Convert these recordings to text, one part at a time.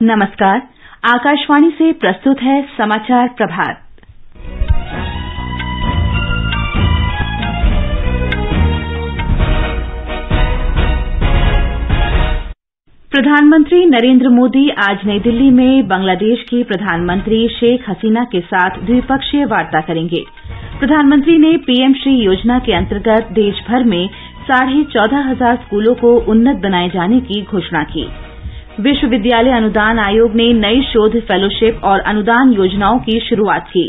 नमस्कार। आकाशवाणी से प्रस्तुत है समाचार प्रभात। प्रधानमंत्री नरेंद्र मोदी आज नई दिल्ली में बांग्लादेश की प्रधानमंत्री शेख हसीना के साथ द्विपक्षीय वार्ता करेंगे। प्रधानमंत्री ने पीएम श्री योजना के अंतर्गत देश भर में 14,500 स्कूलों को उन्नत बनाए जाने की घोषणा की। विश्वविद्यालय अनुदान आयोग ने नई शोध फेलोशिप और अनुदान योजनाओं की शुरुआत की।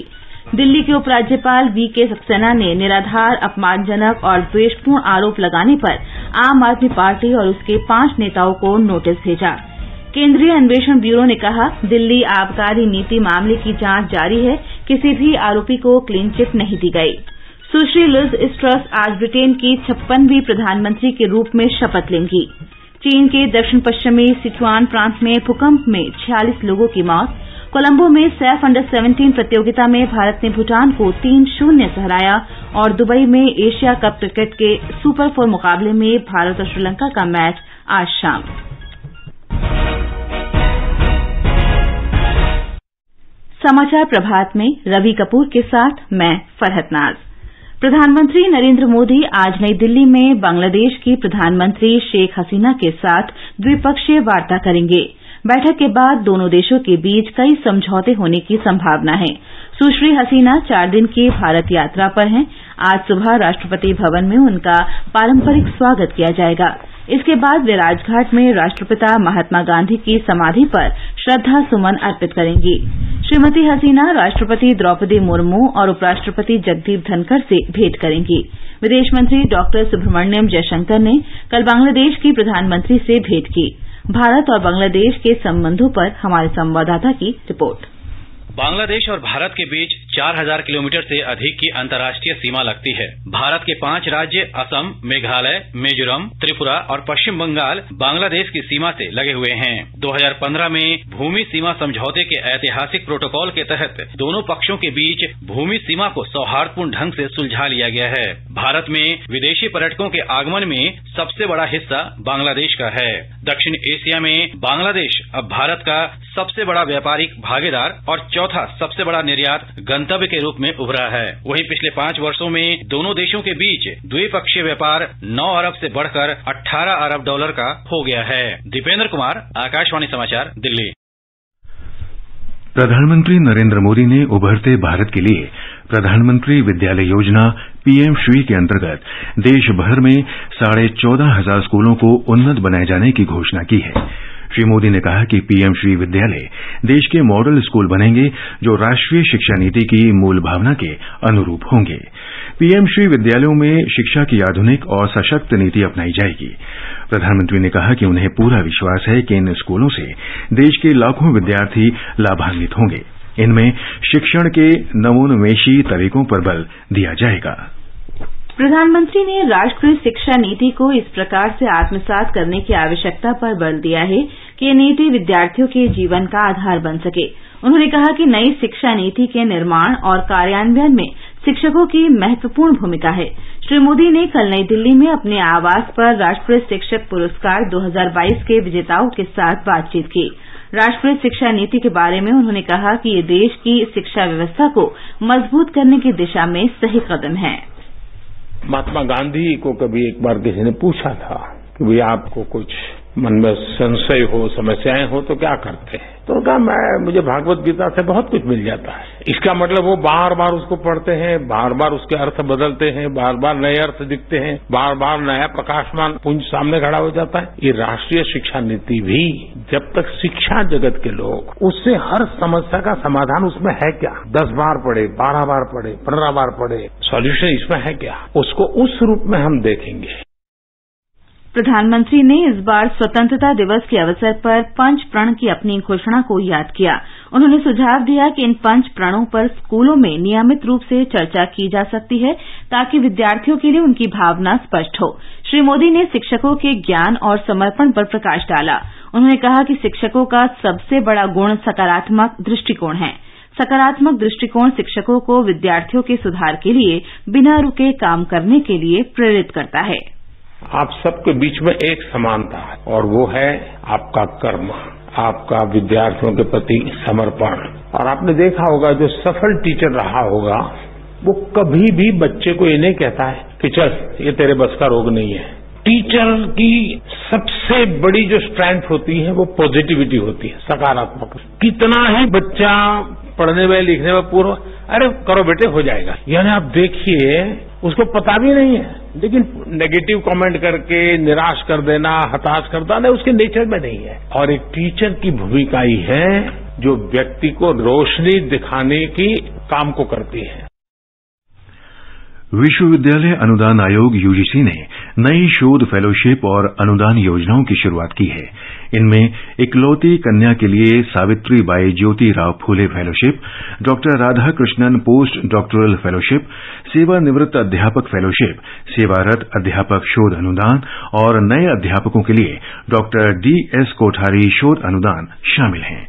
दिल्ली के उपराज्यपाल वीके सक्सेना ने निराधार, अपमानजनक और द्वेषपूर्ण आरोप लगाने पर आम आदमी पार्टी और उसके 5 नेताओं को नोटिस भेजा। केंद्रीय अन्वेषण ब्यूरो ने कहा, दिल्ली आबकारी नीति मामले की जांच जारी है, किसी भी आरोपी को क्लीन चिट नहीं दी गई। सुश्री लिज ट्रस आज ब्रिटेन की 56वीं प्रधानमंत्री के रूप में शपथ लेंगी। चीन के दक्षिण पश्चिमी सिचुआन प्रांत में भूकंप में 46 लोगों की मौत। कोलंबो में सैफ अंडर 17 प्रतियोगिता में भारत ने भूटान को 3-0 से हराया और दुबई में एशिया कप क्रिकेट के सुपर 4 मुकाबले में भारत और श्रीलंका का मैच आज शाम। समाचार प्रभात में रवि कपूर के साथ मैं फरहत नाज। प्रधानमंत्री नरेंद्र मोदी आज नई दिल्ली में बांग्लादेश की प्रधानमंत्री शेख हसीना के साथ द्विपक्षीय वार्ता करेंगे। बैठक के बाद दोनों देशों के बीच कई समझौते होने की संभावना है। सुश्री हसीना 4 दिन की भारत यात्रा पर हैं। आज सुबह राष्ट्रपति भवन में उनका पारंपरिक स्वागत किया जाएगा। इसके बाद वे राजघाट में राष्ट्रपिता महात्मा गांधी की समाधि पर श्रद्धा सुमन अर्पित करेंगी। श्रीमती हसीना राष्ट्रपति द्रौपदी मुर्मू और उपराष्ट्रपति जगदीप धनखड़ से भेंट करेंगी। विदेश मंत्री डॉक्टर सुब्रह्मण्यम जयशंकर ने कल बांग्लादेश की प्रधानमंत्री से भेंट की। भारत और बांग्लादेश के संबंधों पर हमारे संवाददाता की रिपोर्ट। बांग्लादेश और भारत के बीच 4000 किलोमीटर से अधिक की अंतर्राष्ट्रीय सीमा लगती है। भारत के 5 राज्य असम, मेघालय, मिजोरम, त्रिपुरा और पश्चिम बंगाल बांग्लादेश की सीमा से लगे हुए हैं। 2015 में भूमि सीमा समझौते के ऐतिहासिक प्रोटोकॉल के तहत दोनों पक्षों के बीच भूमि सीमा को सौहार्दपूर्ण ढंग से सुलझा लिया गया है। भारत में विदेशी पर्यटकों के आगमन में सबसे बड़ा हिस्सा बांग्लादेश का है। दक्षिण एशिया में बांग्लादेश अब भारत का सबसे बड़ा व्यापारिक भागीदार और चौथा सबसे बड़ा निर्यात गंतव्य के रूप में उभरा है। वहीं पिछले 5 वर्षों में दोनों देशों के बीच द्विपक्षीय व्यापार 9 अरब से बढ़कर 18 अरब डॉलर का हो गया है। दीपेंद्र कुमार, आकाशवाणी समाचार, दिल्ली। प्रधानमंत्री नरेंद्र मोदी ने उभरते भारत के लिए प्रधानमंत्री विद्यालय योजना पीएम श्री के अंतर्गत देश भर में 14,500 स्कूलों को उन्नत बनाए जाने की घोषणा की है। श्री मोदी ने कहा कि पीएम श्री विद्यालय देश के मॉडल स्कूल बनेंगे जो राष्ट्रीय शिक्षा नीति की मूल भावना के अनुरूप होंगे। पीएम श्री विद्यालयों में शिक्षा की आधुनिक और सशक्त नीति अपनाई जाएगी। प्रधानमंत्री ने कहा कि उन्हें पूरा विश्वास है कि इन स्कूलों से देश के लाखों विद्यार्थी लाभान्वित होंगे। इनमें शिक्षण के नवोन्मेषी तरीकों पर बल दिया जाएगा। प्रधानमंत्री ने राष्ट्रीय शिक्षा नीति को इस प्रकार से आत्मसात करने की आवश्यकता पर बल दिया है कि ये नीति विद्यार्थियों के जीवन का आधार बन सके। उन्होंने कहा कि नई शिक्षा नीति के निर्माण और कार्यान्वयन में शिक्षकों की महत्वपूर्ण भूमिका है। श्री मोदी ने कल नई दिल्ली में अपने आवास पर राष्ट्रीय शिक्षक पुरस्कार 2022 के विजेताओं के साथ बातचीत की। राष्ट्रीय शिक्षा नीति के बारे में उन्होंने कहा कि ये देश की शिक्षा व्यवस्था को मजबूत करने की दिशा में सही कदम है। महात्मा गांधी को कभी एक बार किसी ने पूछा था कि भाई आपको कुछ मन में संशय हो, समस्याएं हो तो क्या करते हैं? तो कहा मुझे भागवत गीता से बहुत कुछ मिल जाता है। इसका मतलब वो बार बार उसको पढ़ते हैं, बार बार उसके अर्थ बदलते हैं, बार बार नए अर्थ दिखते हैं, बार बार नया प्रकाशमान पुंज सामने खड़ा हो जाता है। ये राष्ट्रीय शिक्षा नीति भी जब तक शिक्षा जगत के लोग उससे हर समस्या का समाधान उसमें है क्या, 10 बार पढ़े, 12 बार पढ़े, 15 बार पढ़े, सॉल्यूशन इसमें है क्या, उसको उस रूप में हम देखेंगे। प्रधानमंत्री ने इस बार स्वतंत्रता दिवस के अवसर पर 5 प्रण की अपनी घोषणा को याद किया। उन्होंने सुझाव दिया कि इन 5 प्रणों पर स्कूलों में नियमित रूप से चर्चा की जा सकती है ताकि विद्यार्थियों के लिए उनकी भावना स्पष्ट हो। श्री मोदी ने शिक्षकों के ज्ञान और समर्पण पर प्रकाश डाला। उन्होंने कहा कि शिक्षकों का सबसे बड़ा गुण सकारात्मक दृष्टिकोण है। सकारात्मक दृष्टिकोण शिक्षकों को विद्यार्थियों के सुधार के लिए बिना रुके काम करने के लिए प्रेरित करता है। आप सबके बीच में एक समानता है और वो है आपका कर्म। आपका विद्यार्थियों के प्रति समर्पण। और आपने देखा होगा जो सफल टीचर रहा होगा वो कभी भी बच्चे को ये नहीं कहता है कि चल ये तेरे बस का रोग नहीं है। टीचर की सबसे बड़ी जो स्ट्रेंथ होती है वो पॉजिटिविटी होती है, सकारात्मक। कितना ही बच्चा पढ़ने में लिखने में पूर्व अरे करो बेटे हो जाएगा, यानी आप देखिए उसको पता भी नहीं है, लेकिन नेगेटिव कमेंट करके निराश कर देना, हताश कर देना उसके नेचर में नहीं है। और एक टीचर की भूमिका ही है जो व्यक्ति को रोशनी दिखाने की काम को करती है। विश्वविद्यालय अनुदान आयोग यूजीसी ने नई शोध फेलोशिप और अनुदान योजनाओं की शुरुआत की है। इनमें इकलौती कन्या के लिए Savitri by Jyoti Rao Phule fellowship, doctor Radhakrishnan post doctoral fellowship, सेवानिवृत्त अध्यापक फेलोशिप, सेवारत अध्यापक शोध अनुदान और नए अध्यापकों के लिए डॉक्टर डीएस कोठारी शोध अनुदान शामिल हैं।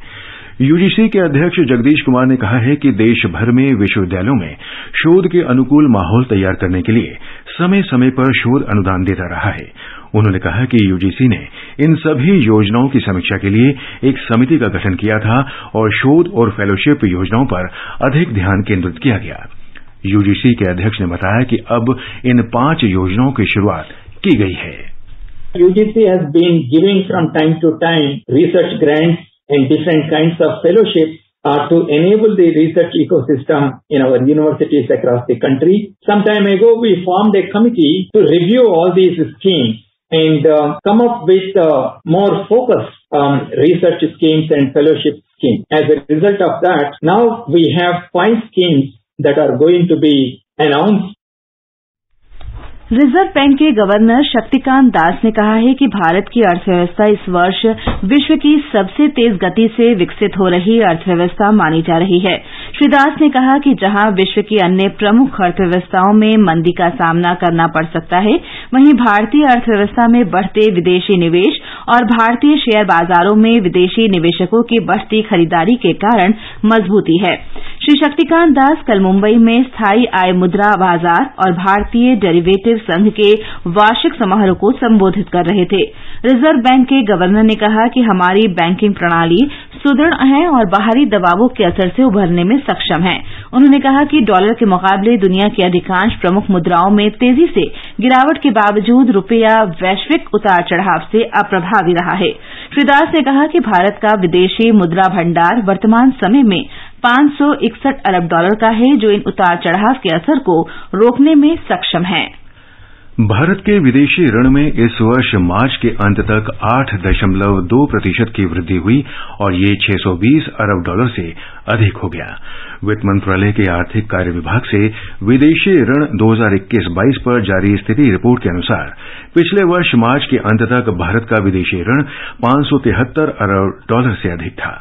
यूजीसी के अध्यक्ष जगदीश कुमार ने कहा है कि देश भर में विश्वविद्यालयों में शोध के अनुकूल माहौल तैयार करने के लिए समय समय पर शोध अनुदान देता रहा है। उन्होंने कहा कि यूजीसी ने इन सभी योजनाओं की समीक्षा के लिए एक समिति का गठन किया था और शोध और फेलोशिप योजनाओं पर अधिक ध्यान केंद्रित किया गया। यूजीसी के अध्यक्ष ने बताया कि अब इन 5 योजनाओं की शुरुआत की गई है। UGC has been giving from time to time research grants and different kinds of fellowships to enable the research ecosystem in our universities across the country. Some time ago, we formed a committee to review all these schemes and come up with more focused research schemes and fellowship schemes. As a result of that, now we have 5 schemes that are going to be announced. Reserve bank के governor Shaktikanta Das ने कहा है कि भारत की अर्थव्यवस्था इस वर्ष विश्व की सबसे तेज गति से विकसित हो रही अर्थव्यवस्था मानी जा रही है। श्री दास ने कहा कि जहां विश्व की अन्य प्रमुख अर्थव्यवस्थाओं में मंदी का सामना करना पड़ सकता है, वहीं भारतीय अर्थव्यवस्था में बढ़ते विदेशी निवेश और भारतीय शेयर बाजारों में विदेशी निवेशकों की बढ़ती खरीदारी के कारण मजबूती है। श्री शक्तिकांत दास कल मुंबई में स्थायी आय मुद्रा बाजार और भारतीय डेरिवेटिव संघ के वार्षिक समारोह को संबोधित कर रहे थे। रिजर्व बैंक के गवर्नर ने कहा कि हमारी बैंकिंग प्रणाली सुदृढ़ है और बाहरी दबावों के असर से उभरने में सक्षम है। उन्होंने कहा कि डॉलर के मुकाबले दुनिया की अधिकांश प्रमुख मुद्राओं में तेजी से गिरावट के बावजूद रुपया वैश्विक उतार चढ़ाव से अप्रभावी रहा है। श्री दास ने कहा कि भारत का विदेशी मुद्रा भंडार वर्तमान समय में $561 अरब का है, जो इन उतार चढ़ाव के असर को रोकने में सक्षम है। भारत के विदेशी ऋण में इस वर्ष मार्च के अंत तक 8.2% की वृद्धि हुई और ये $620 अरब से अधिक हो गया। वित्त मंत्रालय के आर्थिक कार्य विभाग से विदेशी ऋण 2021-22 पर जारी स्थिति रिपोर्ट के अनुसार पिछले वर्ष मार्च के अंत तक भारत का विदेशी ऋण $573 अरब से अधिक था।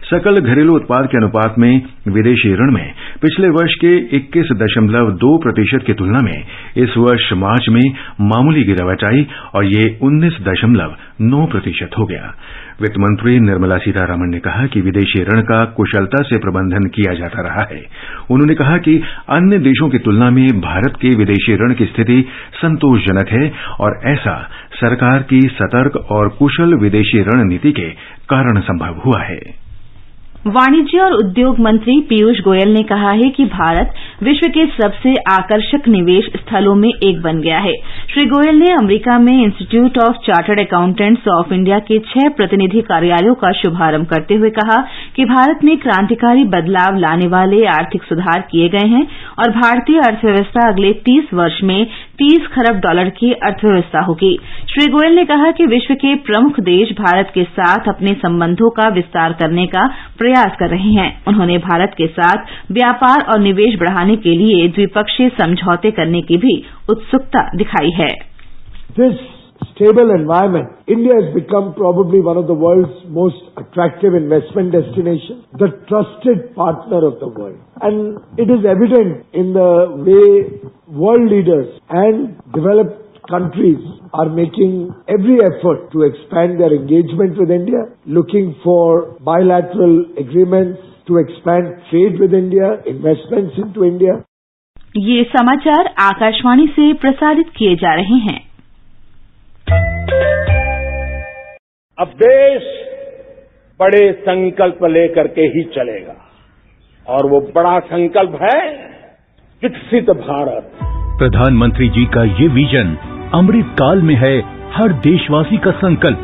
सकल घरेलू उत्पाद के अनुपात में विदेशी ऋण में पिछले वर्ष के 21.2% की तुलना में इस वर्ष मार्च में मामूली गिरावट आई और ये 19.9% हो गया। वित्त मंत्री निर्मला सीतारामन ने कहा कि विदेशी ऋण का कुशलता से प्रबंधन किया जाता रहा है। उन्होंने कहा कि अन्य देशों की तुलना में भारत के विदेशी ऋण की स्थिति संतोषजनक है और ऐसा सरकार की सतर्क और कुशल विदेशी ऋण नीति के कारण संभव हुआ है। वाणिज्य और उद्योग मंत्री पीयूष गोयल ने कहा है कि भारत विश्व के सबसे आकर्षक निवेश स्थलों में एक बन गया है। श्री गोयल ने अमेरिका में institute of chartered accountants of India के 6 प्रतिनिधि कार्यालयों का शुभारंभ करते हुए कहा कि भारत में क्रांतिकारी बदलाव लाने वाले आर्थिक सुधार किए गए हैं और भारतीय अर्थव्यवस्था अगले 30 वर्ष में $30 खरब की अर्थव्यवस्था होगी। श्री गोयल ने कहा कि विश्व के प्रमुख देश भारत के साथ अपने संबंधों का विस्तार करने का प्रयास कर रहे हैं। उन्होंने भारत के साथ व्यापार और निवेश बढ़ाने के लिए द्विपक्षीय समझौते करने की भी उत्सुकता दिखाई है। This stable environment, India has become probably one of the world's most attractive investment destinations, the trusted partner of the world. And it is evident in the way world leaders and developed countries are making every effort to expand their engagement with India, looking for bilateral agreements to expand trade with India, investments into India. ये समाचार आकाशवाणी से प्रसारित किए जा रहे हैं। अब देश बड़े संकल्प लेकर के ही चलेगा और वो बड़ा संकल्प है विकसित भारत। प्रधानमंत्री जी का ये विजन अमृत काल में है हर देशवासी का संकल्प,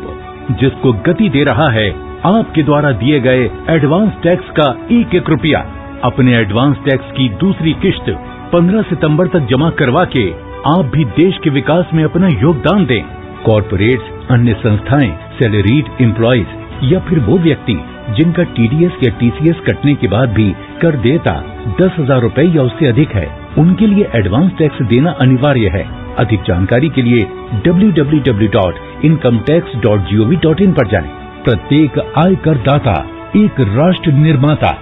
जिसको गति दे रहा है आपके द्वारा दिए गए एडवांस टैक्स का एक रुपया। अपने एडवांस टैक्स की दूसरी किश्त 15 सितंबर तक जमा करवा के आप भी देश के विकास में अपना योगदान दें। कॉर्पोरेट्स, अन्य संस्थाएं, सैलरीड एम्प्लॉइज या फिर वो व्यक्ति जिनका TDS या TCS कटने के बाद भी कर देयता 10,000 रुपए या उससे अधिक है, उनके लिए एडवांस टैक्स देना अनिवार्य है। अधिक जानकारी के लिए www.incometax.gov.in पर जाएं। प्रत्येक आयकर दाता एक राष्ट्र निर्माता।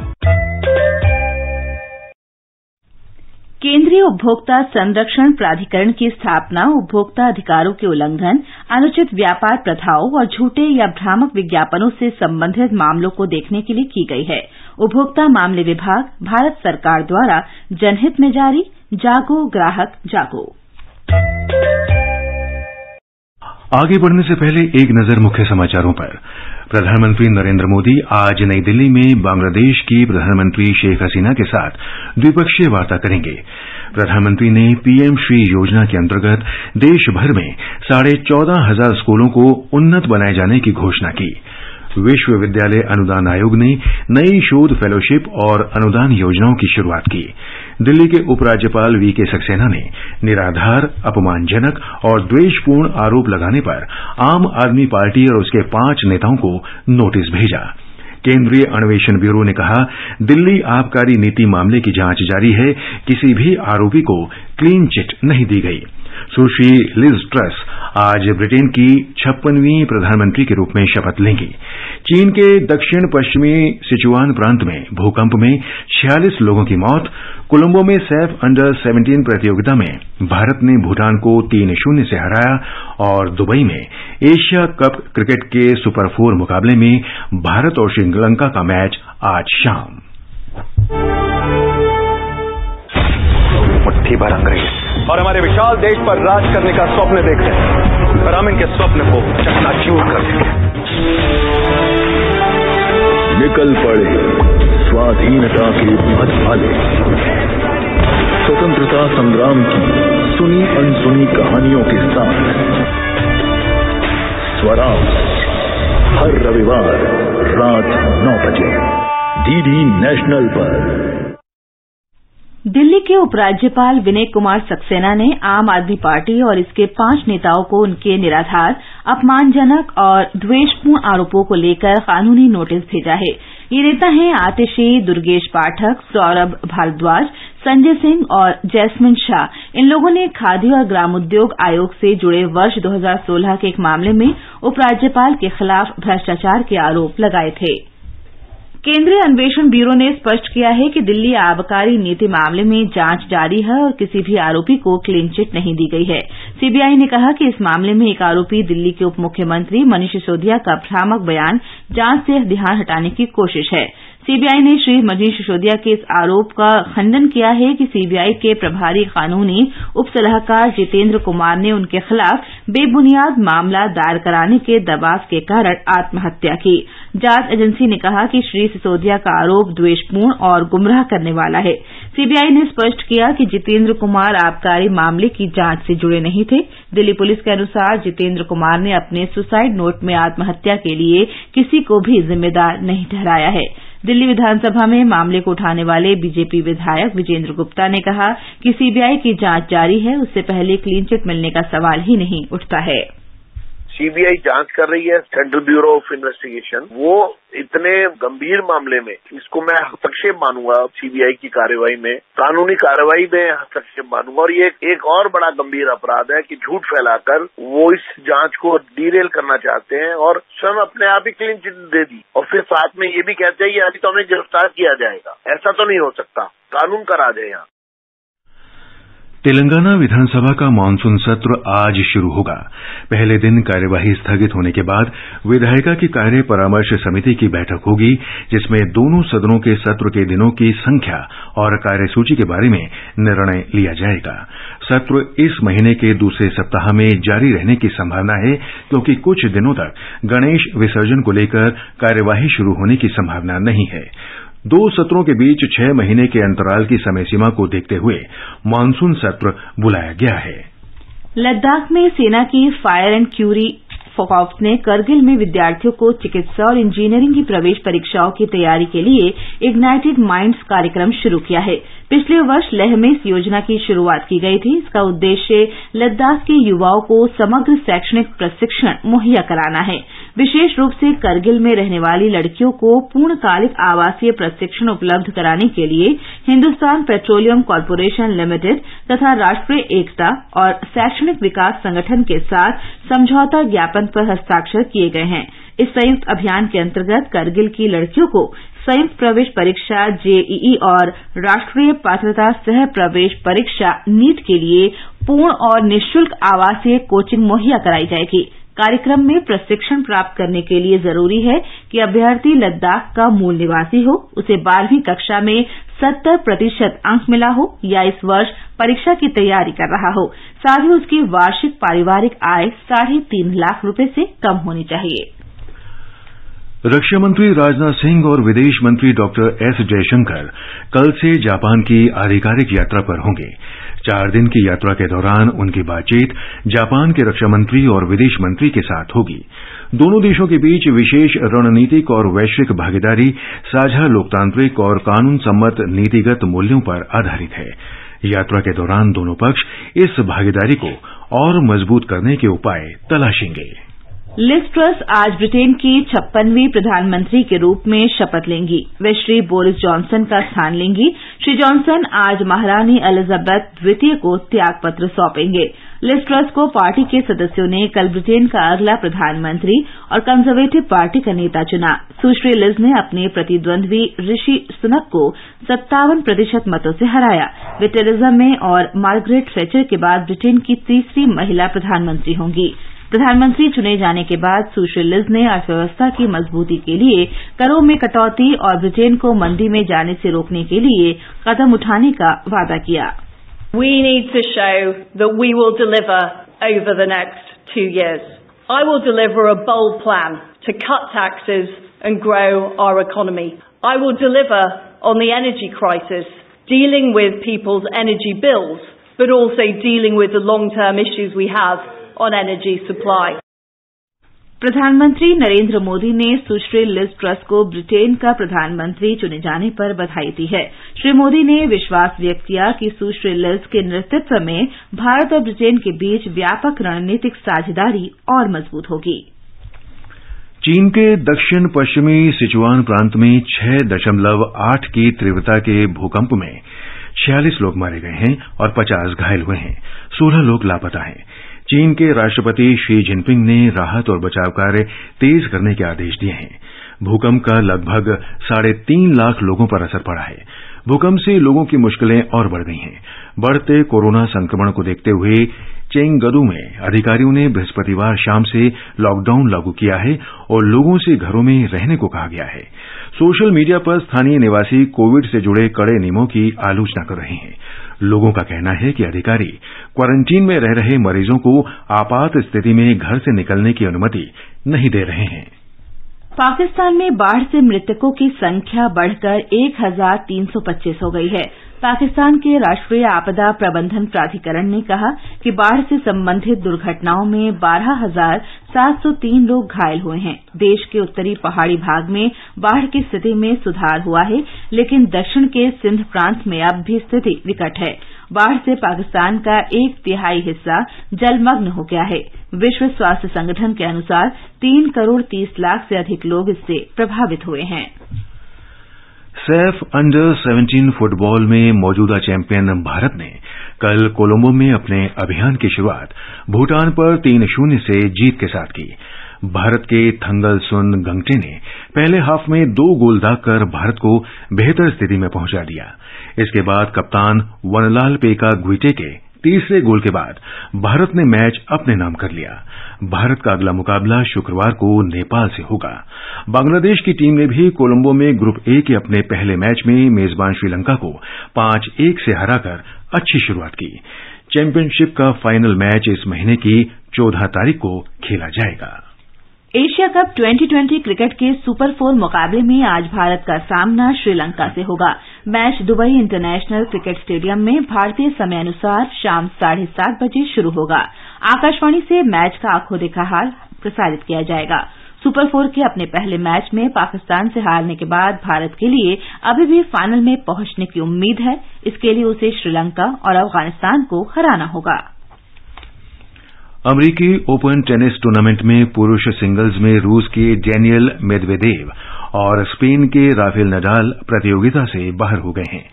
केंद्रीय उपभोक्ता संरक्षण प्राधिकरण की स्थापना उपभोक्ता अधिकारों के उल्लंघन, अनुचित व्यापार प्रथाओं और झूठे या भ्रामक विज्ञापनों से संबंधित मामलों को देखने के लिए की गई है। उपभोक्ता मामले विभाग, भारत सरकार द्वारा जनहित में जारी जागो ग्राहक जागो। आगे बढ़ने से पहले एक नजर मुख्य समाचारों पर। प्रधानमंत्री नरेंद्र मोदी आज नई दिल्ली में बांग्लादेश की प्रधानमंत्री शेख हसीना के साथ द्विपक्षीय वार्ता करेंगे। प्रधानमंत्री ने पीएम श्री योजना के अंतर्गत देश भर में 14,500 स्कूलों को उन्नत बनाए जाने की घोषणा की। विश्वविद्यालय अनुदान आयोग ने नई शोध फेलोशिप और अनुदान योजनाओं की शुरुआत की। दिल्ली के उपराज्यपाल वीके सक्सेना ने निराधार, अपमानजनक और द्वेषपूर्ण आरोप लगाने पर आम आदमी पार्टी और उसके 5 नेताओं को नोटिस भेजा। केंद्रीय अन्वेषण ब्यूरो ने कहा, दिल्ली आबकारी नीति मामले की जांच जारी है, किसी भी आरोपी को क्लीन चिट नहीं दी गई। सुश्री लिज ट्रस आज ब्रिटेन की 56वीं प्रधानमंत्री के रूप में शपथ लेंगी। चीन के दक्षिण पश्चिमी सिचुआन प्रांत में भूकंप में 46 लोगों की मौत। कोलंबो में सैफ अंडर 17 प्रतियोगिता में भारत ने भूटान को 3-0 से हराया और दुबई में एशिया कप क्रिकेट के सुपर 4 मुकाबले में भारत और श्रीलंका का मैच आज शाम। मुट्ठी भर अंग्रेज और हमारे विशाल देश पर राज करने का स्वप्न देखते हैं, पर हम इनके स्वप्न को चकनाचूर कर देंगे। निकल पड़े स्वाधीनता के पथ वाले, स्वतंत्रता संग्राम की सुनी अनसुनी कहानियों के साथ स्वराज हर रविवार रात 9 बजे DD नेशनल पर। दिल्ली के उपराज्यपाल विनय कुमार सक्सेना ने आम आदमी पार्टी और इसके 5 नेताओं को उनके निराधार, अपमानजनक और द्वेषपूर्ण आरोपों को लेकर कानूनी नोटिस भेजा है। ये नेता हैं आतिशी, दुर्गेश पाठक, सौरभ भारद्वाज, संजय सिंह और जैस्मिन शाह। इन लोगों ने खादी और ग्रामोद्योग आयोग से जुड़े वर्ष 2016 के एक मामले में उपराज्यपाल के खिलाफ भ्रष्टाचार के आरोप लगाए थे। केंद्रीय अन्वेषण ब्यूरो ने स्पष्ट किया है कि दिल्ली आबकारी नीति मामले में जांच जारी है और किसी भी आरोपी को क्लीन चिट नहीं दी गई है। सीबीआई ने कहा कि इस मामले में एक आरोपी दिल्ली के उप मुख्यमंत्री मनीष सिसोदिया का भ्रामक बयान जांच से ध्यान हटाने की कोशिश है। सीबीआई ने श्री मनीष सिसोदिया के इस आरोप का खंडन किया है कि सीबीआई के प्रभारी कानूनी उप सलाहकार जितेंद्र कुमार ने उनके खिलाफ बेबुनियाद मामला दायर कराने के दबाव के कारण आत्महत्या की। जांच एजेंसी ने कहा कि श्री सिसोदिया का आरोप द्वेषपूर्ण और गुमराह करने वाला है। सीबीआई ने स्पष्ट किया कि जितेंद्र कुमार आबकारी मामले की जांच से जुड़े नहीं थे। दिल्ली पुलिस के अनुसार जितेंद्र कुमार ने अपने सुसाइड नोट में आत्महत्या के लिए किसी को भी जिम्मेदार नहीं ठहराया है। दिल्ली विधानसभा में मामले को उठाने वाले बीजेपी विधायक विजेंद्र गुप्ता ने कहा कि सीबीआई की जांच जारी है, उससे पहले क्लीन चिट मिलने का सवाल ही नहीं उठता है। सीबीआई जांच कर रही है, सेंट्रल ब्यूरो ऑफ इन्वेस्टिगेशन। वो इतने गंभीर मामले में इसको मैं हस्तक्षेप मानूंगा। सीबीआई की कार्रवाई में, कानूनी कार्रवाई में हस्तक्षेप मानूंगा। और ये एक और बड़ा गंभीर अपराध है कि झूठ फैलाकर वो इस जांच को डीरेल करना चाहते हैं और स्वयं अपने आप ही क्लीन चिट दे दी और फिर साथ में ये भी कहते हैं कि अभी तो हमें गिरफ्तार किया जाएगा। ऐसा तो नहीं हो सकता, कानून का राज है यहाँ। तेलंगाना विधानसभा का मानसून सत्र आज शुरू होगा। पहले दिन कार्यवाही स्थगित होने के बाद विधायिका की कार्य परामर्श समिति की बैठक होगी, जिसमें दोनों सदनों के सत्र के दिनों की संख्या और कार्यसूची के बारे में निर्णय लिया जाएगा। सत्र इस महीने के दूसरे सप्ताह में जारी रहने की संभावना है, क्योंकि कुछ दिनों तक गणेश विसर्जन को लेकर कार्यवाही शुरू होने की संभावना नहीं है। दो सत्रों के बीच 6 महीने के अंतराल की समय सीमा को देखते हुए मानसून सत्र बुलाया गया है। लद्दाख में सेना की फायर एंड क्यूरी फोकॉप्स ने करगिल में विद्यार्थियों को चिकित्सा और इंजीनियरिंग की प्रवेश परीक्षाओं की तैयारी के लिए इग्नाइटेड माइंड्स कार्यक्रम शुरू किया है। पिछले वर्ष लेह में इस योजना की शुरुआत की गई थी। इसका उद्देश्य लद्दाख के युवाओं को समग्र शैक्षणिक प्रशिक्षण मुहैया कराना है। विशेष रूप से करगिल में रहने वाली लड़कियों को पूर्णकालिक आवासीय प्रशिक्षण उपलब्ध कराने के लिए हिंदुस्तान पेट्रोलियम कॉर्पोरेशन लिमिटेड तथा राष्ट्रीय एकता और शैक्षणिक विकास संगठन के साथ समझौता ज्ञापन पर हस्ताक्षर किए गए हैं। इस संयुक्त अभियान के अंतर्गत करगिल की लड़कियों को संयुक्त प्रवेश परीक्षा जेईई और राष्ट्रीय पात्रता सह प्रवेश परीक्षा नीट के लिए पूर्ण और निःशुल्क आवासीय कोचिंग मुहैया कराई जाएगी। कार्यक्रम में प्रशिक्षण प्राप्त करने के लिए जरूरी है कि अभ्यर्थी लद्दाख का मूल निवासी हो, उसे 12वीं कक्षा में 70% अंक मिला हो या इस वर्ष परीक्षा की तैयारी कर रहा हो। साथ ही उसकी वार्षिक पारिवारिक आय 3.5 लाख रुपए से कम होनी चाहिए। रक्षा मंत्री राजनाथ सिंह और विदेश मंत्री डॉक्टर एस जयशंकर कल से जापान की आधिकारिक यात्रा पर होंगे। 4 दिन की यात्रा के दौरान उनकी बातचीत जापान के रक्षा मंत्री और विदेश मंत्री के साथ होगी। दोनों देशों के बीच विशेष रणनीतिक और वैश्विक भागीदारी साझा लोकतांत्रिक और कानून सम्मत नीतिगत मूल्यों पर आधारित है। यात्रा के दौरान दोनों पक्ष इस भागीदारी को और मजबूत करने के उपाय तलाशेंगे। लिज ट्रस आज ब्रिटेन की 56वीं प्रधानमंत्री के रूप में शपथ लेंगी। वे श्री बोरिस जॉनसन का स्थान लेंगी। श्री जॉनसन आज महारानी एलिजाबेथ द्वितीय को त्यागपत्र सौंपेंगे। लिज ट्रस को पार्टी के सदस्यों ने कल ब्रिटेन का अगला प्रधानमंत्री और कंजर्वेटिव पार्टी का नेता चुना। सुश्री लिज ने अपने प्रतिद्वंद्वी ऋषि सुनक को 57% मतों से हराया। वे टेरेसा मे और मार्गरेट थैचर के बाद ब्रिटेन की तीसरी महिला प्रधानमंत्री होंगी। प्रधानमंत्री चुने जाने के बाद सुश्री लिज ने अर्थव्यवस्था की मजबूती के लिए करों में कटौती और ब्रिटेन को मंदी में जाने से रोकने के लिए कदम उठाने का वादा किया। We need to show that we will deliver over the next 2 years. I will deliver a bold plan to cut taxes and grow our economy. I will deliver on the energy crisis, dealing with people's energy bills, but also dealing with the long-term issues we have on energy supply. प्रधानमंत्री नरेंद्र मोदी ने सुश्री Liz truss को Britain का प्रधानमंत्री चुने जाने पर बधाई दी है। श्री मोदी ने विश्वास व्यक्त किया कि सुश्री लिज के नेतृत्व में भारत और ब्रिटेन के बीच व्यापक रणनीतिक साझेदारी और मजबूत होगी। चीन के दक्षिण पश्चिमी सिचुआन प्रांत में 6.8 की तीव्रता के भूकंप में 46 लोग मारे गए हैं और 50 घायल हुए हैं। 16 लोग लापता हैं। चीन के राष्ट्रपति शी जिनपिंग ने राहत और बचाव कार्य तेज करने के आदेश दिए हैं। भूकंप का लगभग 3.5 लाख लोगों पर असर पड़ा है। भूकंप से लोगों की मुश्किलें और बढ़ गई हैं। बढ़ते कोरोना संक्रमण को देखते हुए चेंगदू में अधिकारियों ने बृहस्पतिवार शाम से लॉकडाउन लागू किया है और लोगों से घरों में रहने को कहा गया है। सोशल मीडिया पर स्थानीय निवासी कोविड से जुड़े कड़े नियमों की आलोचना कर रहे हैं। लोगों का कहना है कि अधिकारी क्वारंटीन में रह रहे मरीजों को आपात स्थिति में घर से निकलने की अनुमति नहीं दे रहे हैं। पाकिस्तान में बाढ़ से मृतकों की संख्या बढ़कर 1325 हो गई है। पाकिस्तान के राष्ट्रीय आपदा प्रबंधन प्राधिकरण ने कहा कि बाढ़ से संबंधित दुर्घटनाओं में 12,703 लोग घायल हुए हैं। देश के उत्तरी पहाड़ी भाग में बाढ़ की स्थिति में सुधार हुआ है, लेकिन दक्षिण के सिंध प्रांत में अब भी स्थिति विकट है। बाढ़ से पाकिस्तान का 1/3 हिस्सा जलमग्न हो गया है। विश्व स्वास्थ्य संगठन के अनुसार 3 करोड़ 30 लाख से अधिक लोग इससे प्रभावित हुए हैं। सैफ अंडर 17 फुटबॉल में मौजूदा चैंपियन भारत ने कल कोलंबो में अपने अभियान की शुरुआत भूटान पर 3-0 से जीत के साथ की। भारत के थंगल सुन गंगटे ने पहले हाफ में 2 गोल दागकर भारत को बेहतर स्थिति में पहुंचा दिया। इसके बाद कप्तान वनलाल पेका गुइटे के तीसरे गोल के बाद भारत ने मैच अपने नाम कर लिया। भारत का अगला मुकाबला शुक्रवार को नेपाल से होगा। बांग्लादेश की टीम ने भी कोलंबो में ग्रुप ए के अपने पहले मैच में मेजबान श्रीलंका को 5-1 से हराकर अच्छी शुरुआत की। चैंपियनशिप का फाइनल मैच इस महीने की 14 तारीख को खेला जाएगा। एशिया कप 2020 क्रिकेट के सुपर 4 मुकाबले में आज भारत का सामना श्रीलंका से होगा। Match Dubai international cricket stadium में भारतीय समयानुसार शाम 7:30 बजे शुरू होगा। आकाशवाणी से मैच का आंखों देखा हाल प्रसारित किया जाएगा। सुपर 4 के अपने पहले मैच में पाकिस्तान से हारने के बाद भारत के लिए अभी भी फाइनल में पहुंचने की उम्मीद है। इसके लिए उसे श्रीलंका और अफगानिस्तान को हराना होगा। अमेरिकी ओपन टेनिस टूर्नामेंट में पुरुष सिंगल्स में रूस के डेनियल मेदवेदेव और स्पेन के राफेल नडाल प्रतियोगिता से बाहर हो गए हैं।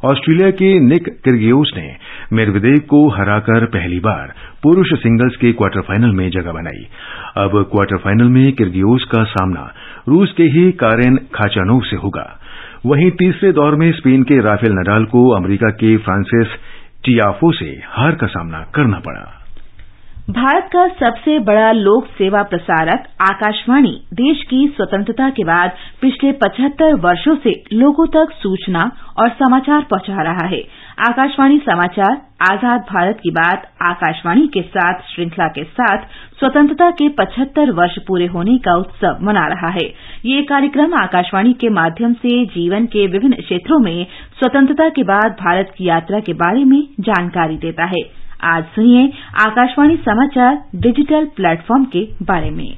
ऑस्ट्रेलिया के निक किर्गियोस ने मेदवेदेव को हराकर पहली बार पुरुष सिंगल्स के क्वार्टर फाइनल में जगह बनाई। अब क्वार्टर फाइनल में किर्गियोस का सामना रूस के ही कारेन खाचानोव से होगा। वहीं तीसरे दौर में स्पेन के राफेल नडाल को अमेरिका के फ्रांसिस टियाफो से हार का सामना करना पड़ा। भारत का सबसे बड़ा लोक सेवा प्रसारक आकाशवाणी देश की स्वतंत्रता के बाद पिछले 75 वर्षों से लोगों तक सूचना और समाचार पहुंचा रहा है। आकाशवाणी समाचार आजाद भारत की बात आकाशवाणी के साथ श्रृंखला के साथ स्वतंत्रता के 75 वर्ष पूरे होने का उत्सव मना रहा है। ये कार्यक्रम आकाशवाणी के माध्यम से जीवन के विभिन्न क्षेत्रों में स्वतंत्रता के बाद भारत की यात्रा के बारे में जानकारी देता है। आज सुनिए आकाशवाणी समाचार डिजिटल प्लेटफॉर्म के बारे में।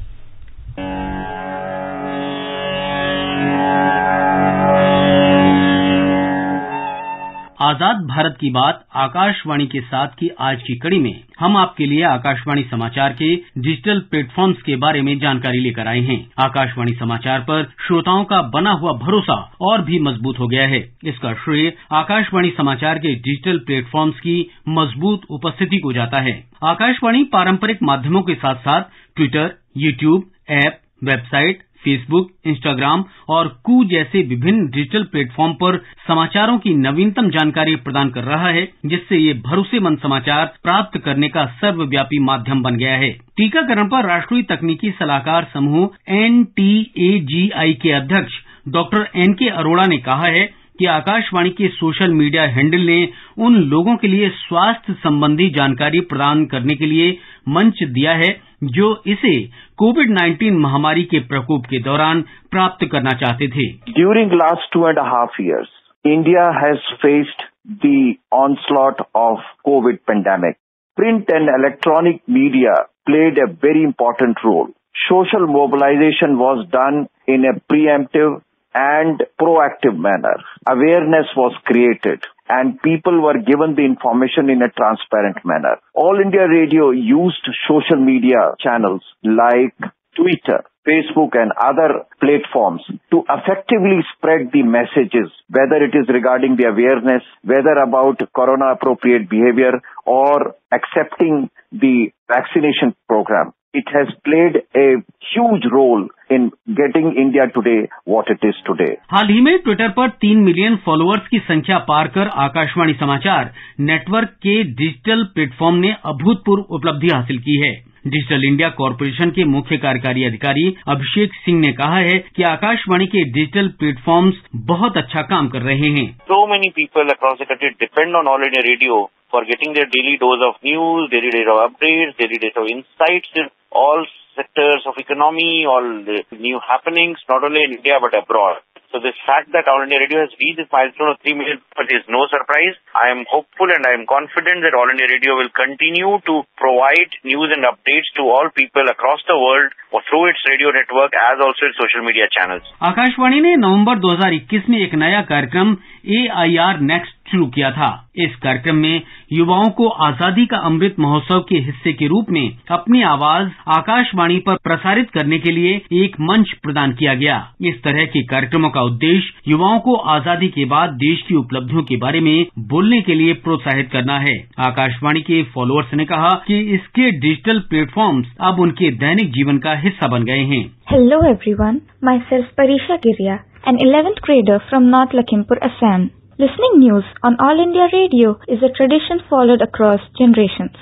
आजाद भारत की बात आकाशवाणी के साथ की आज की कड़ी में हम आपके लिए आकाशवाणी समाचार के डिजिटल प्लेटफॉर्म्स के बारे में जानकारी लेकर आए हैं। आकाशवाणी समाचार पर श्रोताओं का बना हुआ भरोसा और भी मजबूत हो गया है। इसका श्रेय आकाशवाणी समाचार के डिजिटल प्लेटफॉर्म्स की मजबूत उपस्थिति को जाता है। आकाशवाणी पारंपरिक माध्यमों के साथ साथ Twitter, YouTube, app, website, Facebook, Instagram और कू जैसे विभिन्न डिजिटल प्लेटफॉर्म पर समाचारों की नवीनतम जानकारी प्रदान कर रहा है, जिससे ये भरोसेमंद समाचार प्राप्त करने का सर्वव्यापी माध्यम बन गया है। टीकाकरण पर राष्ट्रीय तकनीकी सलाहकार समूह NTAGI के अध्यक्ष डॉक्टर NK अरोड़ा ने कहा है कि आकाशवाणी के सोशल मीडिया हैंडल ने उन लोगों के लिए स्वास्थ्य संबंधी जानकारी प्रदान करने के लिए मंच दिया है जो इसे कोविड-19 महामारी के प्रकोप के दौरान प्राप्त करना चाहते थे। During last 2.5 years, India has faced the onslaught of COVID pandemic. Print and electronic media played a very important role. Social mobilization was done in a preemptive and proactive manner. Awareness was created and people were given the information in a transparent manner. All India Radio used social media channels like Twitter, Facebook and other platforms to effectively spread the messages, whether it is regarding the awareness, whether about corona appropriate behavior or accepting the vaccination program. It has played a huge role in getting India today what it is today. हाल ही में Twitter पर 3 million followers की संख्या पार कर आकाशवाणी समाचार network के digital platform ने अभूतपूर्व उपलब्धि हासिल की है। डिजिटल इंडिया कॉरपोरेशन के मुख्य कार्यकारी अधिकारी अभिषेक सिंह ने कहा है कि आकाशवाणी के डिजिटल प्लेटफॉर्म्स बहुत अच्छा काम कर रहे हैं। So many people across the country depend on All India Radio for getting their daily dose of news, daily dose of updates, daily dose of insights in all sectors of economy, all the new happenings, not only in India but abroad. So this fact that All India Radio has reached this milestone of 3 million is no surprise. I am hopeful and I am confident that All India Radio will continue to provide news and updates to all people across the world through its radio network as also its social media channels. Akashvani ने नवंबर 2021 में एक नया कार्यक्रम AIR next शुरू किया था। इस कार्यक्रम में युवाओं को आजादी का अमृत महोत्सव के हिस्से के रूप में अपनी आवाज आकाशवाणी पर प्रसारित करने के लिए एक मंच प्रदान किया गया। इस तरह के कार्यक्रमों का उद्देश्य युवाओं को आजादी के बाद देश की उपलब्धियों के बारे में बोलने के लिए प्रोत्साहित करना है। आकाशवाणी के फॉलोअर्स ने कहा कि इसके डिजिटल प्लेटफॉर्म्स अब उनके दैनिक जीवन का हिस्सा बन गए हैं। Hello everyone, myself Parisha Giria, an 11th grader from North Lakhimpur, Assam. Listening news on All India Radio is a tradition followed across generations.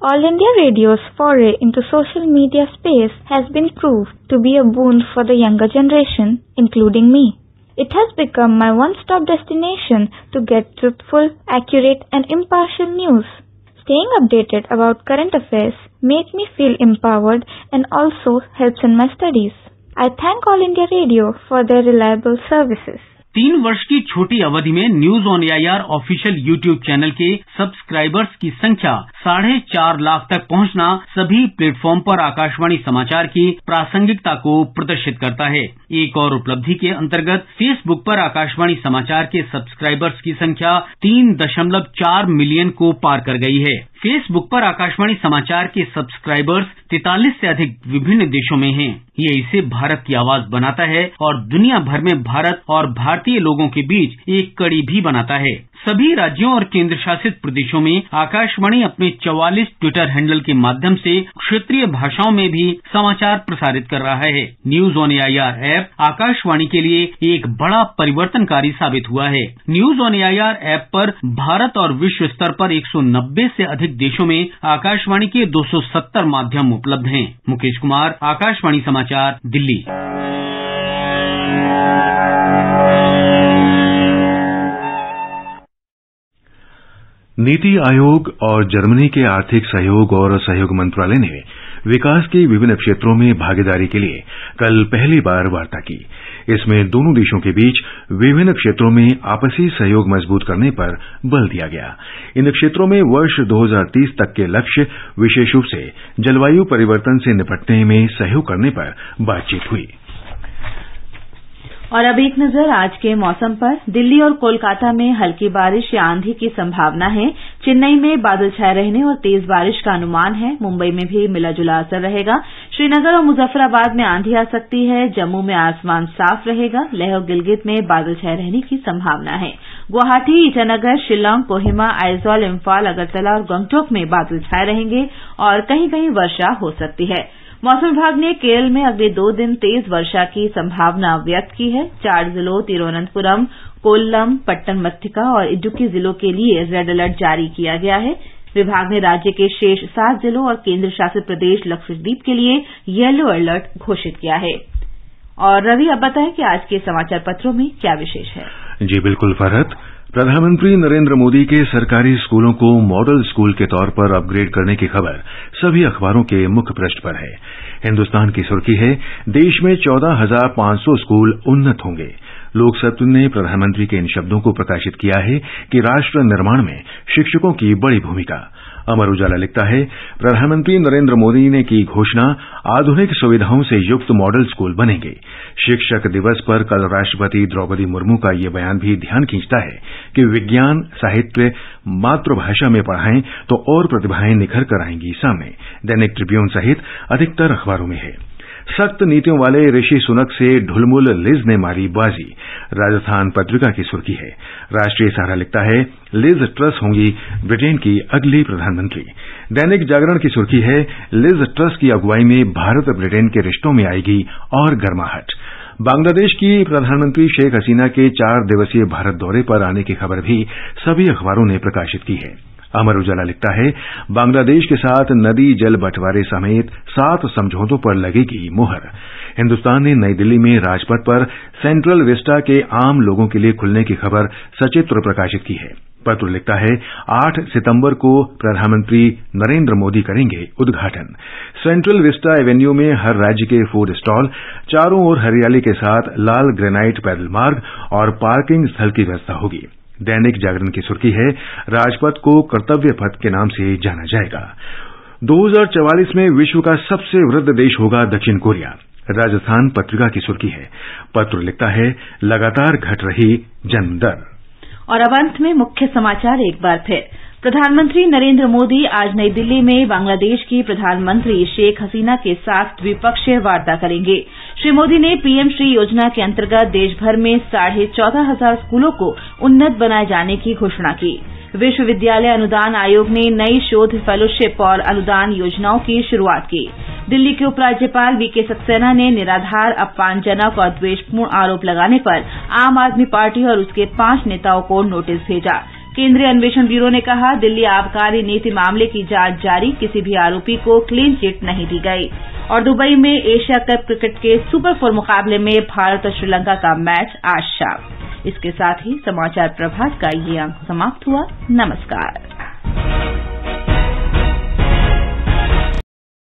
All India Radio's foray into social media space has been proved to be a boon for the younger generation, including me. It has become my one-stop destination to get truthful, accurate and impartial news. Staying updated about current affairs makes me feel empowered and also helps in my studies. I thank All India Radio for their reliable services. 3 वर्ष की छोटी अवधि में news on AIR official YouTube channel के subscribers की संख्या 4.5 लाख तक पहुंचना सभी प्लेटफॉर्म पर आकाशवाणी समाचार की प्रासंगिकता को प्रदर्शित करता है। एक और उपलब्धि के अंतर्गत फेसबुक पर आकाशवाणी समाचार के सब्सक्राइबर्स की संख्या 3.4 मिलियन को पार कर गई है। फेसबुक पर आकाशवाणी समाचार के सब्सक्राइबर्स 43 से अधिक विभिन्न देशों में हैं। ये इसे भारत की आवाज बनाता है और दुनिया भर में भारत और भारतीय लोगों के बीच एक कड़ी भी बनाता है। सभी राज्यों और केंद्र शासित प्रदेशों में आकाशवाणी अपने 44 ट्विटर हैंडल के माध्यम से क्षेत्रीय भाषाओं में भी समाचार प्रसारित कर रहा है। News on AIR app Akashvani के लिए एक बड़ा परिवर्तनकारी साबित हुआ है। न्यूज ऑन एआईआर ऐप पर भारत और विश्व स्तर पर 190 से अधिक देशों में आकाशवाणी के 270 माध्यम उपलब्ध हैं। मुकेश कुमार, आकाशवाणी समाचार, दिल्ली। नीति आयोग और जर्मनी के आर्थिक सहयोग और सहयोग मंत्रालय ने विकास के विभिन्न क्षेत्रों में भागीदारी के लिए कल पहली बार वार्ता की। इसमें दोनों देशों के बीच विभिन्न क्षेत्रों में आपसी सहयोग मजबूत करने पर बल दिया गया। इन क्षेत्रों में वर्ष 2030 तक के लक्ष्य, विशेष रूप से जलवायु परिवर्तन से निपटने में सहयोग करने पर बातचीत हुई। और अब एक नजर आज के मौसम पर। दिल्ली और कोलकाता में हल्की बारिश या आंधी की संभावना है। चेन्नई में बादल छाए रहने और तेज बारिश का अनुमान है। मुंबई में भी मिला जुला असर रहेगा। श्रीनगर और मुजफ्फराबाद में आंधी आ सकती है। जम्मू में आसमान साफ रहेगा। लेह और गिलगित में बादल छाए रहने की संभावना है। गुवाहाटी, ईटानगर, शिलांग, कोहिमा, आइजॉल, इम्फाल, अगरतला और गंगटोक में बादल छाए रहेंगे और कहीं कहीं वर्षा हो सकती है। मौसम विभाग ने केरल में अगले 2 दिन तेज वर्षा की संभावना व्यक्त की है। 4 जिलों तिरुवनंतपुरम, कोल्लम, पट्टनमथिक्का और इडुक्की जिलों के लिए रेड अलर्ट जारी किया गया है। विभाग ने राज्य के शेष 7 जिलों और केंद्र शासित प्रदेश लक्षद्वीप के लिए येलो अलर्ट घोषित किया है। और रवि, अब बताएं कि आज के समाचार पत्रों में क्या विशेष है। जी बिल्कुल फरहत। प्रधानमंत्री नरेंद्र मोदी के सरकारी स्कूलों को मॉडल स्कूल के तौर पर अपग्रेड करने की खबर सभी अखबारों के मुख्य पृष्ठ पर है। हिन्दुस्तान की सुर्खी है, देश में 14,500 स्कूल उन्नत होंगे। लोकसत्ता ने प्रधानमंत्री के इन शब्दों को प्रकाशित किया है कि राष्ट्र निर्माण में शिक्षकों की बड़ी भूमिका। अमर उजाला लिखता है, प्रधानमंत्री नरेंद्र मोदी ने की घोषणा, आधुनिक सुविधाओं से युक्त मॉडल स्कूल बनेंगे। शिक्षक दिवस पर कल राष्ट्रपति द्रौपदी मुर्मू का ये बयान भी ध्यान खींचता है कि विज्ञान, साहित्य मातृभाषा में पढ़ाएं तो और प्रतिभाएं निखर कर आएंगी सामने। दैनिक ट्रिब्यून सहित अधिकतर अखबारों में है। सख्त नीतियों वाले ऋषि सुनक से ढुलमुल लिज ने मारी बाजी। राजस्थान पत्रिका की सुर्खी है। राष्ट्रीय सहारा लिखता है, लिज ट्रस होंगी ब्रिटेन की अगली प्रधानमंत्री। दैनिक जागरण की सुर्खी है, लिज ट्रस की अगुवाई में भारत ब्रिटेन के रिश्तों में आएगी और गर्माहट। बांग्लादेश की प्रधानमंत्री शेख हसीना के 4 दिवसीय भारत दौरे पर आने की खबर भी सभी अखबारों ने प्रकाशित की है। अमर उजाला लिखता है, बांग्लादेश के साथ नदी जल बंटवारे समेत 7 समझौतों पर लगेगी मुहर। हिन्दुस्तान ने नई दिल्ली में राजपथ पर सेंट्रल विस्टा के आम लोगों के लिए खुलने की खबर सचित्र प्रकाशित की है। पत्र लिखता है, 8 सितंबर को प्रधानमंत्री नरेंद्र मोदी करेंगे उद्घाटन। सेंट्रल विस्टा एवेन्यू में हर राज्य के फूड स्टॉल, चारों ओर हरियाली के साथ लाल ग्रेनाइट पैदल मार्ग और पार्किंग स्थल की व्यवस्था होगी। दैनिक जागरण की सुर्खी है, राजपथ को कर्तव्य पथ के नाम से जाना जाएगा। 2044 में विश्व का सबसे वृद्ध देश होगा दक्षिण कोरिया। राजस्थान पत्रिका की सुर्खी है। पत्र लिखता है, लगातार घट रही जन्म दर। और अब अंत में मुख्य समाचार एक बार फिर। प्रधानमंत्री नरेंद्र मोदी आज नई दिल्ली में बांग्लादेश की प्रधानमंत्री शेख हसीना के साथ द्विपक्षीय वार्ता करेंगे। श्री मोदी ने पीएम श्री योजना के अंतर्गत देशभर में 14,500 स्कूलों को उन्नत बनाए जाने की घोषणा की। विश्वविद्यालय अनुदान आयोग ने नई शोध फेलोशिप और अनुदान योजनाओं की शुरूआत की। दिल्ली के उपराज्यपाल वीके सक्सेना ने निराधार, अपमानजनक और द्वेषपूर्ण आरोप लगाने पर आम आदमी पार्टी और उसके 5 नेताओं को नोटिस भेजा। केंद्रीय अन्वेषण ब्यूरो ने कहा, दिल्ली आबकारी नीति मामले की जांच जारी, किसी भी आरोपी को क्लीन चिट नहीं दी गई। और दुबई में एशिया कप क्रिकेट के सुपर 4 मुकाबले में भारत और श्रीलंका का मैच आज शाम। इसके साथ ही समाचार प्रभात का ये अंक समाप्त हुआ। नमस्कार।